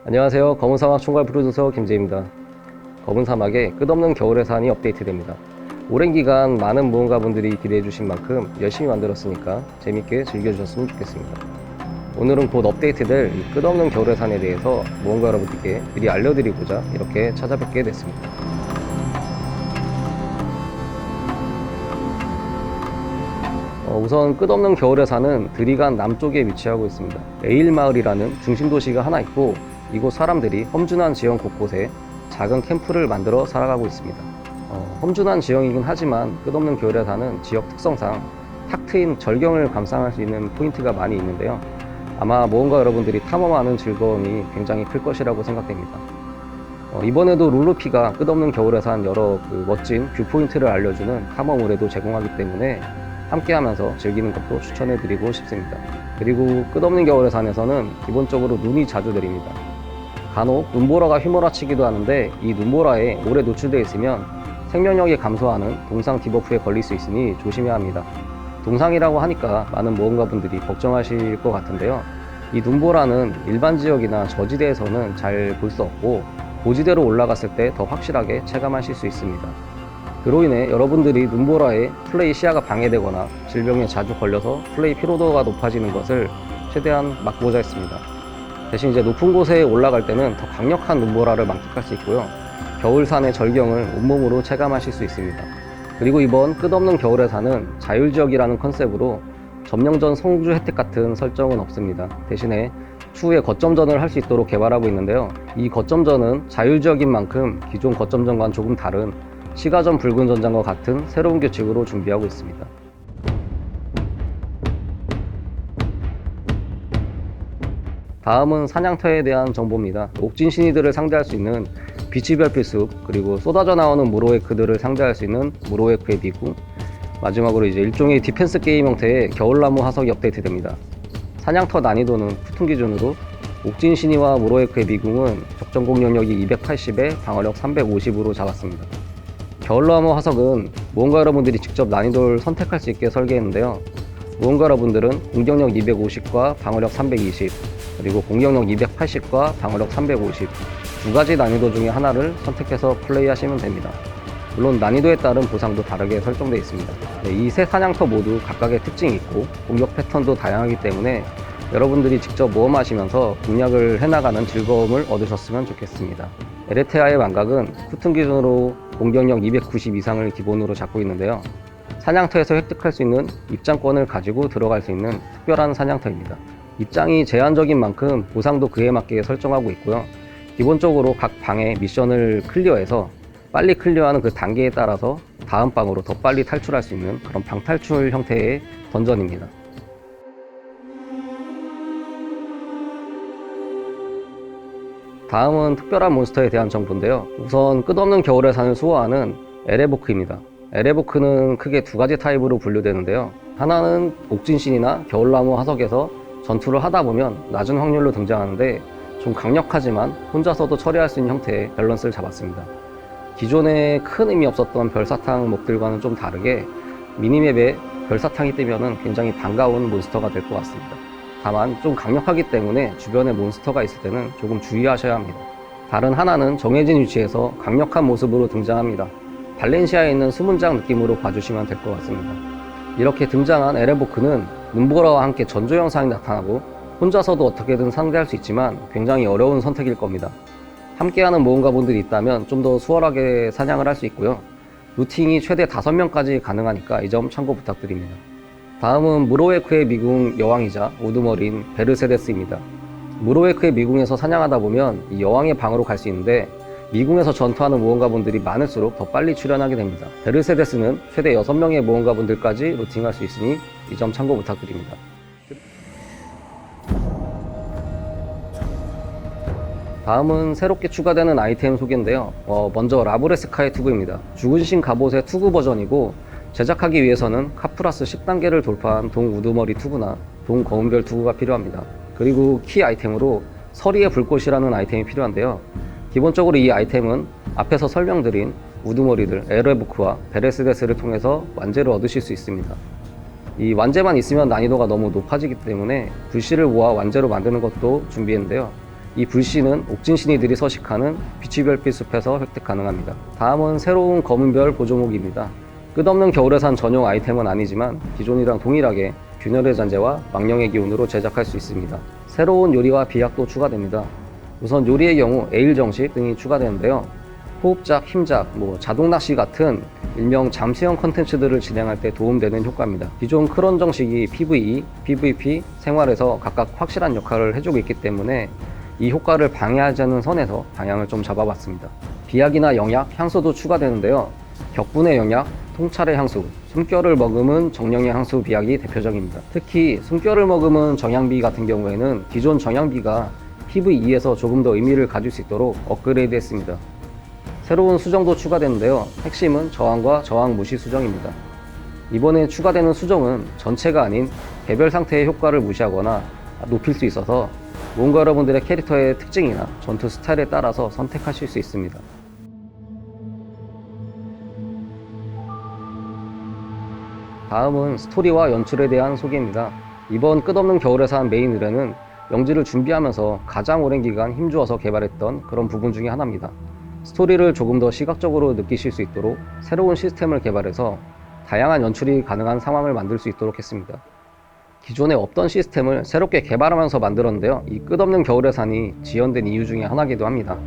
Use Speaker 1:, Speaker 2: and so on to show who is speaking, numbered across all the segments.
Speaker 1: 안녕하세요. 검은사막 총괄 프로듀서 김재입니다. 검은사막의 끝없는 겨울의 산이 업데이트됩니다. 오랜 기간 많은 모험가분들이 기대해 주신 만큼 열심히 만들었으니까 재밌게 즐겨주셨으면 좋겠습니다. 오늘은 곧 업데이트될 이 끝없는 겨울의 산에 대해서 모험가 여러분들께 미리 알려드리고자 이렇게 찾아뵙게 됐습니다. 우선 끝없는 겨울의 산은 드리간 남쪽에 위치하고 있습니다. 에일마을이라는 중심도시가 하나 있고 이곳 사람들이 험준한 지형 곳곳에 작은 캠프를 만들어 살아가고 있습니다. 험준한 지형이긴 하지만 끝없는 겨울의 산은 지역 특성상 탁 트인 절경을 감상할 수 있는 포인트가 많이 있는데요. 아마 모험가 여러분들이 탐험하는 즐거움이 굉장히 클 것이라고 생각됩니다. 이번에도 룰루피가 끝없는 겨울의 산 여러 멋진 뷰포인트를 알려주는 탐험 의뢰도 제공하기 때문에 함께하면서 즐기는 것도 추천해드리고 싶습니다. 그리고 끝없는 겨울의 산에서는 기본적으로 눈이 자주 내립니다. 간혹 눈보라가 휘몰아치기도 하는데 이 눈보라에 오래 노출되어 있으면 생명력이 감소하는 동상 디버프에 걸릴 수 있으니 조심해야 합니다. 동상이라고 하니까 많은 모험가분들이 걱정하실 것 같은데요. 이 눈보라는 일반 지역이나 저지대에서는 잘 볼 수 없고 고지대로 올라갔을 때 더 확실하게 체감하실 수 있습니다. 그로 인해 여러분들이 눈보라에 플레이 시야가 방해되거나 질병에 자주 걸려서 플레이 피로도가 높아지는 것을 최대한 막고자 했습니다. 대신 이제 높은 곳에 올라갈 때는 더 강력한 눈보라를 만끽할 수 있고요. 겨울산의 절경을 온몸으로 체감하실 수 있습니다. 그리고 이번 끝없는 겨울의 산은 자율지역이라는 컨셉으로 점령전 성주 혜택 같은 설정은 없습니다. 대신에 추후에 거점전을 할 수 있도록 개발하고 있는데요. 이 거점전은 자율지역인 만큼 기존 거점전과는 조금 다른 시가전 붉은 전장과 같은 새로운 규칙으로 준비하고 있습니다. 다음은 사냥터에 대한 정보입니다. 옥진 신이들을 상대할 수 있는 빛의 별빛숲, 그리고 쏟아져 나오는 무로에크들을 상대할 수 있는 무로에크의 미궁, 마지막으로 이제 일종의 디펜스 게임 형태의 겨울나무 화석이 업데이트됩니다. 사냥터 난이도는 푸툰 기준으로 옥진 신이와 무로에크의 미궁은 적정 공격력이 280에 방어력 350으로 잡았습니다. 겨울나무 화석은 모험가 여러분들이 직접 난이도를 선택할 수 있게 설계했는데요. 모험가 여러분들은 공격력 250과 방어력 320, 그리고 공격력 280과 방어력 350 두 가지 난이도 중에 하나를 선택해서 플레이하시면 됩니다. 물론 난이도에 따른 보상도 다르게 설정되어 있습니다. 이 세 사냥터 모두 각각의 특징이 있고 공격 패턴도 다양하기 때문에 여러분들이 직접 모험하시면서 공략을 해나가는 즐거움을 얻으셨으면 좋겠습니다. 에레테아의 망각은 푸툰 기준으로 공격력 290 이상을 기본으로 잡고 있는데요. 사냥터에서 획득할 수 있는 입장권을 가지고 들어갈 수 있는 특별한 사냥터입니다. 입장이 제한적인 만큼 보상도 그에 맞게 설정하고 있고요. 기본적으로 각 방의 미션을 클리어해서 빨리 클리어하는 그 단계에 따라서 다음 방으로 더 빨리 탈출할 수 있는 그런 방탈출 형태의 던전입니다. 다음은 특별한 몬스터에 대한 정보인데요. 우선 끝없는 겨울의 산을 수호하는 에레보크입니다. 에레보크는 크게 두 가지 타입으로 분류되는데요. 하나는 옥진신이나 겨울나무 화석에서 전투를 하다 보면 낮은 확률로 등장하는데 좀 강력하지만 혼자서도 처리할 수 있는 형태의 밸런스를 잡았습니다. 기존에 큰 의미 없었던 별사탕 몹들과는 좀 다르게 미니맵에 별사탕이 뜨면 굉장히 반가운 몬스터가 될 것 같습니다. 다만 좀 강력하기 때문에 주변에 몬스터가 있을 때는 조금 주의하셔야 합니다. 다른 하나는 정해진 위치에서 강력한 모습으로 등장합니다. 발렌시아에 있는 수문장 느낌으로 봐주시면 될 것 같습니다. 이렇게 등장한 에레보크는 눈보라와 함께 전조 영상이 나타나고 혼자서도 어떻게든 상대할 수 있지만 굉장히 어려운 선택일 겁니다. 함께하는 모험가분들이 있다면 좀 더 수월하게 사냥을 할 수 있고요. 루팅이 최대 5명까지 가능하니까 이 점 참고 부탁드립니다. 다음은 무로에크의 미궁 여왕이자 우두머리인 베르세데스입니다. 무로에크의 미궁에서 사냥하다 보면 이 여왕의 방으로 갈 수 있는데 미궁에서 전투하는 모험가분들이 많을수록 더 빨리 출현하게 됩니다. 베르세데스는 최대 6명의 모험가분들까지 루팅할 수 있으니 이 점 참고 부탁드립니다. 다음은 새롭게 추가되는 아이템 소개인데요. 먼저 라브레스카의 투구입니다. 죽은 신 갑옷의 투구 버전이고 제작하기 위해서는 카프라스 10단계를 돌파한 동 우두머리 투구나 동 거운별 투구가 필요합니다. 그리고 키 아이템으로 서리의 불꽃이라는 아이템이 필요한데요. 기본적으로 이 아이템은 앞에서 설명드린 우두머리들 에레보크와 베레스데스를 통해서 완제를 얻으실 수 있습니다. 이 완제만 있으면 난이도가 너무 높아지기 때문에 불씨를 모아 완제로 만드는 것도 준비했는데요. 이 불씨는 옥진신이들이 서식하는 비치별빛 숲에서 획득 가능합니다. 다음은 새로운 검은별 보조무기입니다. 끝없는 겨울의 산 전용 아이템은 아니지만 기존이랑 동일하게 균열의 잔재와 망령의 기운으로 제작할 수 있습니다. 새로운 요리와 비약도 추가됩니다. 우선 요리의 경우 에일 정식 등이 추가되는데요. 호흡작, 힘작, 자동 낚시 같은 일명 잠수형 컨텐츠들을 진행할 때 도움되는 효과입니다. 기존 크론 정식이 PVE, PVP, 생활에서 각각 확실한 역할을 해주고 있기 때문에 이 효과를 방해하지 않는 선에서 방향을 좀 잡아봤습니다. 비약이나 영약, 향수도 추가되는데요. 격분의 영약, 통찰의 향수, 숨결을 머금은 정령의 향수 비약이 대표적입니다. 특히 숨결을 머금은 정향비 같은 경우에는 기존 정향비가 PVE에서 조금 더 의미를 가질 수 있도록 업그레이드 했습니다. 새로운 수정도 추가되는데요. 핵심은 저항과 저항 무시 수정입니다. 이번에 추가되는 수정은 전체가 아닌 개별 상태의 효과를 무시하거나 높일 수 있어서 뭔가 여러분들의 캐릭터의 특징이나 전투 스타일에 따라서 선택하실 수 있습니다. 다음은 스토리와 연출에 대한 소개입니다. 이번 끝없는 겨울의 산 메인 의뢰는 영지를 준비하면서 가장 오랜 기간 힘주어서 개발했던 그런 부분 중에 하나입니다. 스토리를 조금 더 시각적으로 느끼실 수 있도록 새로운 시스템을 개발해서 다양한 연출이 가능한 상황을 만들 수 있도록 했습니다. 기존에 없던 시스템을 새롭게 개발하면서 만들었는데요. 이 끝없는 겨울의 산이 지연된 이유 중에 하나이기도 합니다.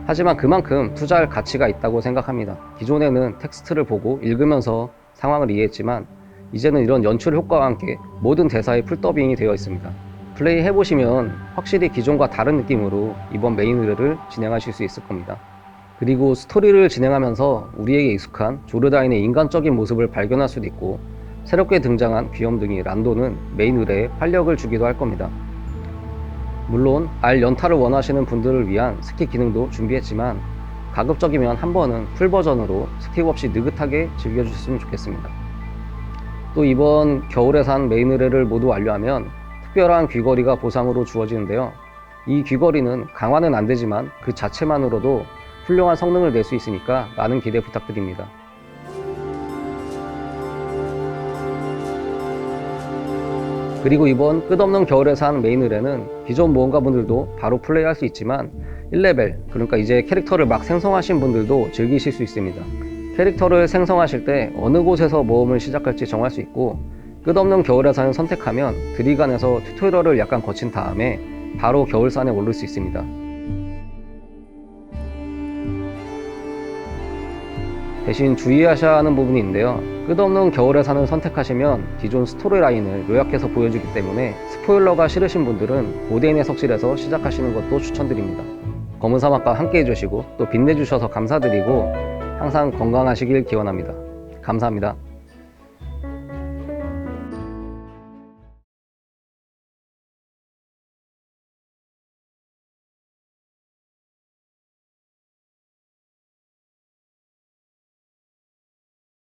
Speaker 1: 하지만 그만큼 투자할 가치가 있다고 생각합니다. 기존에는 텍스트를 보고 읽으면서 상황을 이해했지만 이제는 이런 연출 효과와 함께 모든 대사의 풀더빙이 되어 있습니다. 플레이 해보시면 확실히 기존과 다른 느낌으로 이번 메인 의뢰를 진행하실 수 있을 겁니다. 그리고 스토리를 진행하면서 우리에게 익숙한 조르다인의 인간적인 모습을 발견할 수도 있고 새롭게 등장한 귀염둥이 란도는 메인 의뢰에 활력을 주기도 할 겁니다. 물론 알 연타를 원하시는 분들을 위한 스킵 기능도 준비했지만 가급적이면 한 번은 풀 버전으로 스킵 없이 느긋하게 즐겨주셨으면 좋겠습니다. 또 이번 겨울의 산 메인 의뢰를 모두 완료하면 특별한 귀걸이가 보상으로 주어지는데요. 이 귀걸이는 강화는 안 되지만 그 자체만으로도 훌륭한 성능을 낼 수 있으니까 많은 기대 부탁드립니다. 그리고 이번 끝없는 겨울의 산 메인 의뢰는 기존 모험가분들도 바로 플레이할 수 있지만 1레벨, 그러니까 이제 캐릭터를 막 생성하신 분들도 즐기실 수 있습니다. 캐릭터를 생성하실 때 어느 곳에서 모험을 시작할지 정할 수 있고 끝없는 겨울의 산을 선택하면 드리간에서 튜토리얼을 약간 거친 다음에 바로 겨울산에 오를 수 있습니다. 대신 주의하셔야 하는 부분이 있는데요. 끝없는 겨울의 산을 선택하시면 기존 스토리라인을 요약해서 보여주기 때문에 스포일러가 싫으신 분들은 고대인의 석실에서 시작하시는 것도 추천드립니다. 검은 사막과 함께 해주시고 또 빛내주셔서 감사드리고 항상 건강하시길 기원합니다. 감사합니다.